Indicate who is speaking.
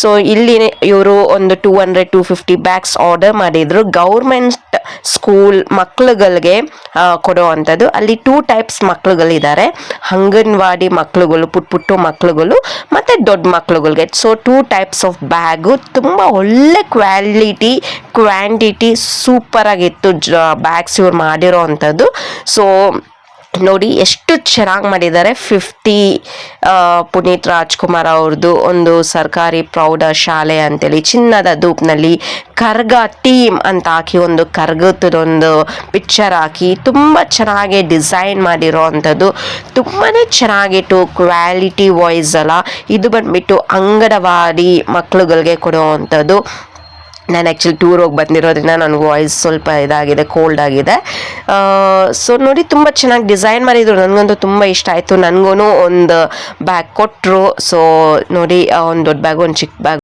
Speaker 1: So ಇಲ್ಲಿ ಇವರು ಒಂದು 200-250 ಬ್ಯಾಗ್ಸ್ ಆರ್ಡರ್ ಮಾಡಿದ್ರು. ಗೌರ್ಮೆಂಟ್ ಸ್ಕೂಲ್ ಮಕ್ಳುಗಳಿಗೆ ಕೊಡೋ ಅಂಥದ್ದು. ಅಲ್ಲಿ 2 ಟೈಪ್ಸ್ ಮಕ್ಳುಗಳಿದ್ದಾರೆ, ಅಂಗನವಾಡಿ ಮಕ್ಳುಗಳು, ಪುಟ್ಟು ಮಕ್ಳುಗಳು ಮತ್ತು ದೊಡ್ಡ ಮಕ್ಳುಗಳಿಗೆ. ಸೊ 2 ಟೈಪ್ಸ್ ಆಫ್ ಬ್ಯಾಗು, ತುಂಬ ಒಳ್ಳೆ ಕ್ವಾಂಟಿಟಿ ಸೂಪರಾಗಿತ್ತು ಬ್ಯಾಗ್ಸ್ ಇವ್ರು ಮಾಡಿರೋ ಅಂಥದ್ದು. ಸೊ ನೋಡಿ ಎಷ್ಟು ಚೆನ್ನಾಗಿ ಮಾಡಿದ್ದಾರೆ. 50 ಪುನೀತ್ ರಾಜ್ಕುಮಾರ್ ಅವ್ರದ್ದು ಒಂದು ಸರ್ಕಾರಿ ಪ್ರೌಢ ಶಾಲೆ ಅಂತೇಳಿ ಚಿನ್ನದ ಧೂಪ್ನಲ್ಲಿ ಕರ್ಗ ಟೀಮ್ ಅಂತ ಹಾಕಿ ಒಂದು ಕರ್ಗದೊಂದು ಪಿಕ್ಚರ್ ಹಾಕಿ ತುಂಬ ಚೆನ್ನಾಗಿ ಡಿಸೈನ್ ಮಾಡಿರೋ ಅಂಥದ್ದು. ತುಂಬಾ ಚೆನ್ನಾಗಿತ್ತು ಕ್ವಾಲಿಟಿ ವೈಸ್ ಅಲ್ಲ. ಇದು ಬಂದ್ಬಿಟ್ಟು ಅಂಗನವಾಡಿ ಮಕ್ಳುಗಳಿಗೆ ಕೊಡೋ ಅಂಥದ್ದು. ನಾನು ಆ್ಯಕ್ಚುಲಿ ಟೂರ್ ಹೋಗಿ ಬಂದಿರೋದ್ರಿಂದ ನನಗೆ ವಾಯ್ಸ್ ಸ್ವಲ್ಪ ಇದಾಗಿದೆ, ಕೋಲ್ಡ್ ಆಗಿದೆ. ಸೊ ನೋಡಿ ತುಂಬ ಚೆನ್ನಾಗಿ ಡಿಸೈನ್ ಮಾಡಿದ್ರು. ನನಗಂತೂ ತುಂಬ ಇಷ್ಟ ಆಯಿತು. ನನಗೂ ಒಂದು ಬ್ಯಾಗ್ ಕೊಟ್ಟರು. ಸೊ ನೋಡಿ ಒಂದು ದೊಡ್ಡ ಬ್ಯಾಗು ಒಂದು ಚಿಕ್ಕ ಬ್ಯಾಗ್